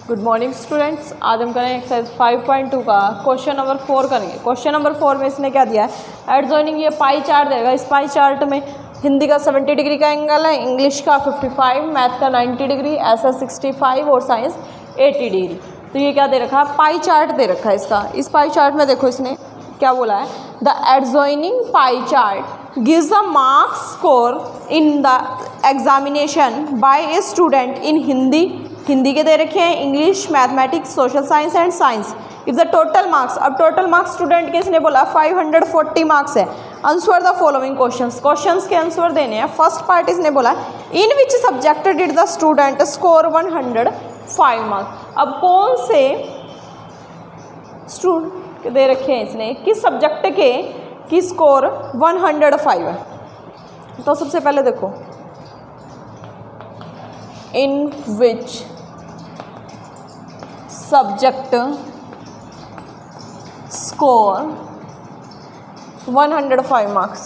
Good morning students. आज हम करेंगे एक्सरसाइज 5.2 का क्वेश्चन नंबर 4 करेंगे। क्वेश्चन नंबर 4 में इसने क्या दिया है, एडजॉइनिंग ये पाई चार्ट देगा। इस पाई चार्ट में हिंदी का 70 डिग्री का एंगल है, इंग्लिश का 55, मैथ का 90 डिग्री, ऐसा 65 और साइंस 80 डिग्री। तो ये क्या दे रखा है, पाई चार्ट दे रखा है इसका। इस पाई चार्ट में देखो इसने क्या बोला है, the adjoining pie chart gives the marks score in the examination by a student in Hindi के दे रखे हैं, English, mathematics, social science and science. If the total marks, अब टोटल मार्क्स स्टूडेंट के इसने बोला 540 मार्क्स है। Answer the following questions, questions के आंसर देने हैं। फर्स्ट पार्ट इसने बोला in which subject did the student score 105 marks. अब कौन से स्टूडेंट दे रखे हैं इसने, किस सब्जेक्ट के की स्कोर 105 है। तो सबसे पहले देखो, इन विच सब्जेक्ट स्कोर 105 मार्क्स।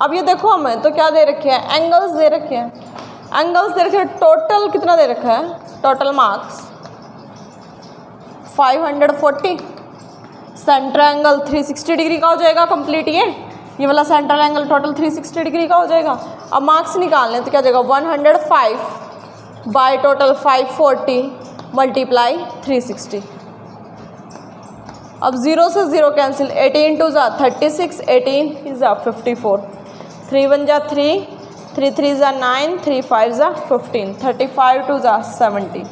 अब ये देखो हमें तो क्या दे रखे हैं, एंगल्स दे रखे हैं, एंगल्स दे रखे हैं। टोटल कितना दे रखा है, total marks 540। Centre angle 360 degree का हो जाएगा कंप्लीट। ये वाला सेंट्रल एंगल टोटल 360 डिग्री का हो जाएगा। अब मार्क्स निकालने तो क्या जाएगा, 105 बाय टोटल 540 मल्टीप्लाई 360। अब 0 से 0 कैंसिल, 18 टू जा 36, 18 जा 54, 3 1 जा 3, 3 3 जा 9, 3 5 जा 15, 35 टू जा 70।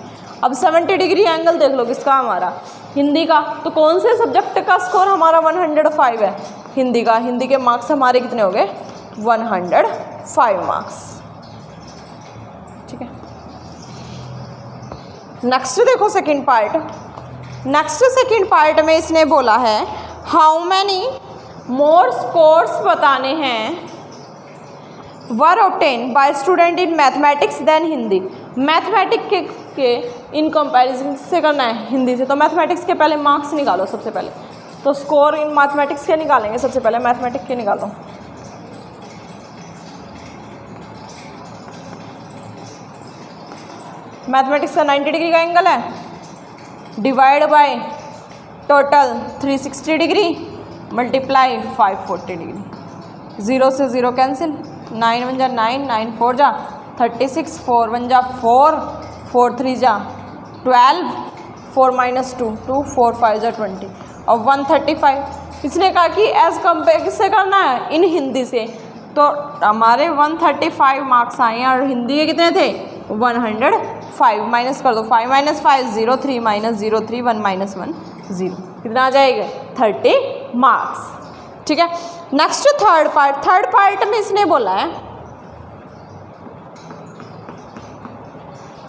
अब 70 डिग्री एंगल देख लो किसका, हमारा हिंदी का। तो कौन से सब्जेक्ट का स्कोर हमारा 105 है, हिंदी का। हिंदी के मार्क्स हमारे कितने हो गए, 105 मार्क्स। ठीक है, नेक्स्ट देखो second part. Next second part में इसने बोला है हाउ मैनी मोर स्कोर्स बताने हैं were obtained by student in mathematics than Hindi. Mathematics के इन कंपैरिजन से करना है हिंदी से। तो मैथमेटिक्स के पहले मार्क्स निकालो सबसे पहले। तो स्कोर इन मैथमेटिक्स के निकालेंगे सबसे पहले, मैथमेटिक्स के निकालो। मैथमेटिक्स का 90 डिग्री का एंगल है, divide by total 360 degree multiply 540 degree. 0 से 0 कैंसिल, 9 1 जा 9, 9 4 जा 36, 4 1 जा 4, 4 3 जा 12, 4 माइनस 2 2, 4 5 जा 20 और 135। इसने कहा कि एज कम्पेयर किससे करना है, इन हिंदी से। तो हमारे 135 मार्क्स आए हैं और हिंदी के कितने थे, 105। माइनस कर दो, 5 माइनस 5 0, 3 माइनस 0 3, 1 माइनस 1 0। कितना आ जाएगा, 30 मार्क्स। ठीक है, next third part. Third part में इसने बोला है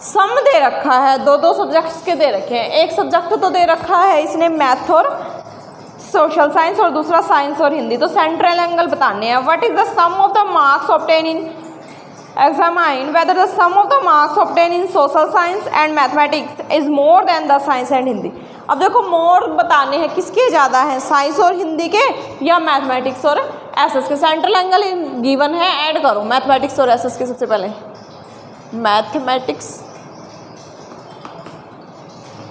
सम दे रखा है, दो सब्जेक्ट्स के दे रखे हैं। एक सब्जेक्ट तो दे रखा है इसने मैथ और सोशल साइंस और दूसरा साइंस और हिंदी। तो सेंट्रल एंगल बताने हैं। What is the sum of the marks obtain in examine whether the sum of the marks obtained in social science and mathematics is more than the science and Hindi। अब देखो मोर बताने हैं किसके ज़्यादा हैं, science और हिंदी के या मैथमेटिक्स और एसएस के। सेंट्रल एंगल गिवन है, ऐड करो मैथमेटिक्स और एसएस के। सबसे पहले mathematics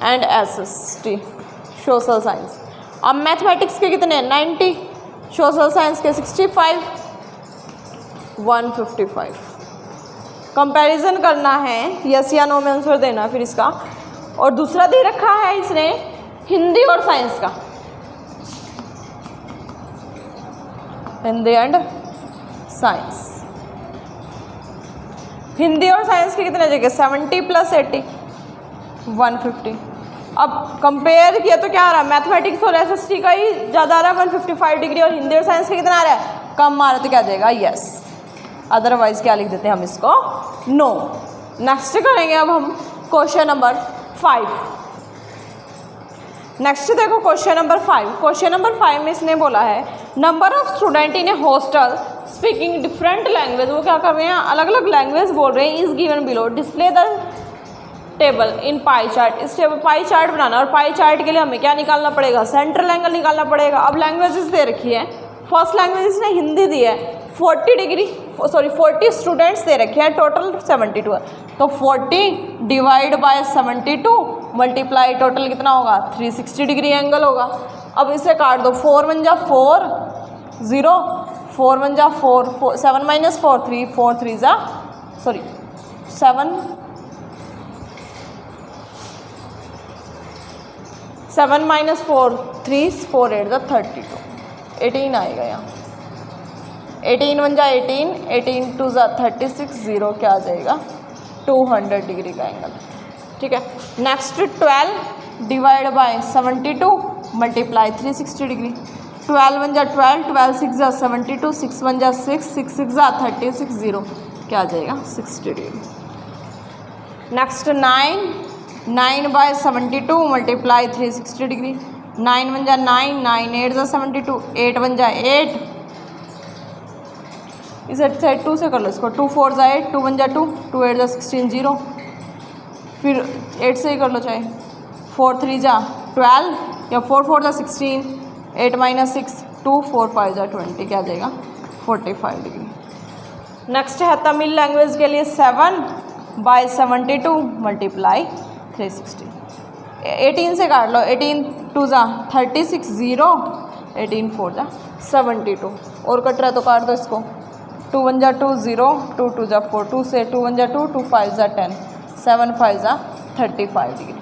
and SS T, social science. अब मैथमेटिक्स के कितने, 90, सोशल साइंस के 65, 155। कंपैरिजन करना है, यस या नो में आंसर देना फिर इसका। और दूसरा दे रखा है इसने हिंदी और साइंस का, हिंदी एंड साइंस। हिंदी और साइंस के कितने जगह, 70 प्लस 80 150। अब कंपेयर किया तो क्या आ रहा है, मैथमेटिक्स और एसएसटी का ही ज़्यादा आ रहा है 155 डिग्री, और हिंदी और साइंस का कितना आ रहा है, कम आ रहा है। तो क्या देगा, यस। अदरवाइज क्या लिख देते हैं हम इसको, नो। नेक्स्ट करेंगे अब हम क्वेश्चन नंबर 5। नेक्स्ट देखो क्वेश्चन नंबर 5। क्वेश्चन नंबर 5 में इसने बोला है number of student in A hostel speaking different language. वो क्या कर रहे हैं, अलग अलग लैंग्वेज बोल रहे हैं। Is given below, display the table in pie chart. इस टेबल पाई चार्ट बनाना, और पाई चार्ट के लिए हमें क्या निकालना पड़ेगा, सेंट्रल एंगल निकालना पड़ेगा। अब लैंग्वेजेस दे रखी है, फर्स्ट लैंग्वेज इसने हिंदी दी है, 40 डिग्री, सॉरी 40 स्टूडेंट्स दे रखे हैं, टोटल 72 है, तो 40 डिवाइड बाय 72 मल्टीप्लाई टोटल कितना होगा 360 डिग्री एंगल होगा। अब इसे काट दो, 4 1 जा 4 0, 4 1 जा 4, 7 माइनस 4 3, 4 3 जा सॉरी 7 माइनस 4 3, 4 8 जा 32, 18 आएगा यहाँ। 18 1 जा 18, 18 2 जा 36, 0 क्या आ जाएगा 200 डिग्री का एंगल। ठीक है, next 12 divide by 72 multiply 360 degree. 12 1 जा 12, 12 6 जा 72, 6 1 जा 6, 6 6 जा 36, 0 क्या आ जाएगा 60 degree. Next 9, 9 by 72 multiply 360 degree. 9 1 जा 9, 9 8 जा 72, 8 1 जा 8, इस साइड 2 से कर लो इसको, 2 4 जा 8, 2 1 जा 2, 2 8 जा 16, 0, फिर 8 से ही कर लो चाहे, 4 3 जा 12 या 4 4 जा 16, 8 माइनस 6 2, 4 5 जा 20 क्या आ जाएगा 45 डिग्री। नेक्स्ट है तमिल लैंग्वेज के लिए 7 बाय 72 मल्टीप्लाई 360। 18 से काट लो, 18 2 जा 36, 0, 18 4 जा 72, और कट रहा है तो काट दो इसको, 2 1 जा 2 0, 2 2 जा 4, 2 से 2 1 जा 2, 2 5 जा 10, 7 5 जा 35 डिग्री।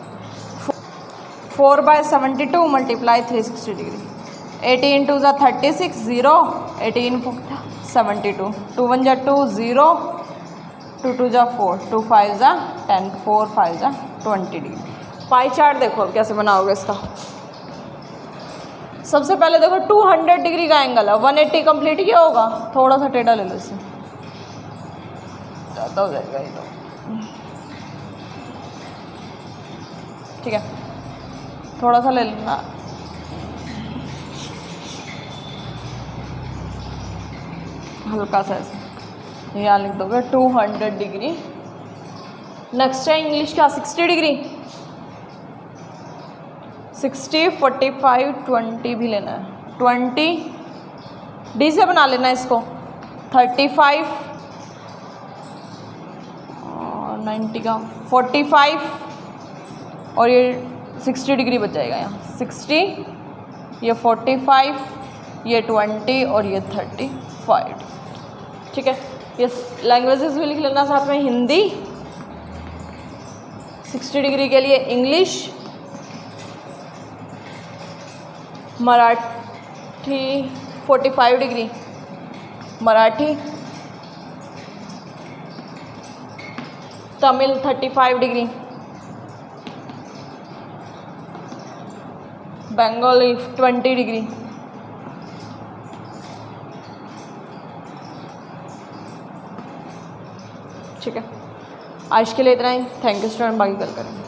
4 bye 72 multiply 360 degree. 18 2 जा 36, 0, 18 4 जा 72, 2 1 जा 2 0, 2 2 जा 4, 2 5 जा 10, 4 5 जा 20 डिग्री। पाई चार्ट देखो अब कैसे बनाओगे इसका। सबसे पहले देखो 200 डिग्री का एंगल है, 180 कंप्लीट किया होगा, थोड़ा सा टेढ़ा ले लो इसे, ज़्यादा हो जाएगा ये तो। ठीक है, थोड़ा सा ले लेना, हल्का सा ऐसे, यहाँ लिख दोगे 200 डिग्री। नेक्स्ट है इंग्लिश का 60 डिग्री, 60 45 20 भी लेना है, 20 डी से बना लेना इसको, 35 और 90 का 45 और ये 60 डिग्री बच जाएगा यहाँ, 60 ये 45 ये 20 और ये 35। ठीक है, ये लैंग्वेजेस भी लिख लेना साथ में, हिंदी 60 डिग्री के लिए, English, Marathi 45 degree, Marathi, Tamil 35 degree, Bengali 20 degree. ठीक है, आज के लिए इतना ही। थैंक यू स्टूडेंट, बाकी कल करेंगे।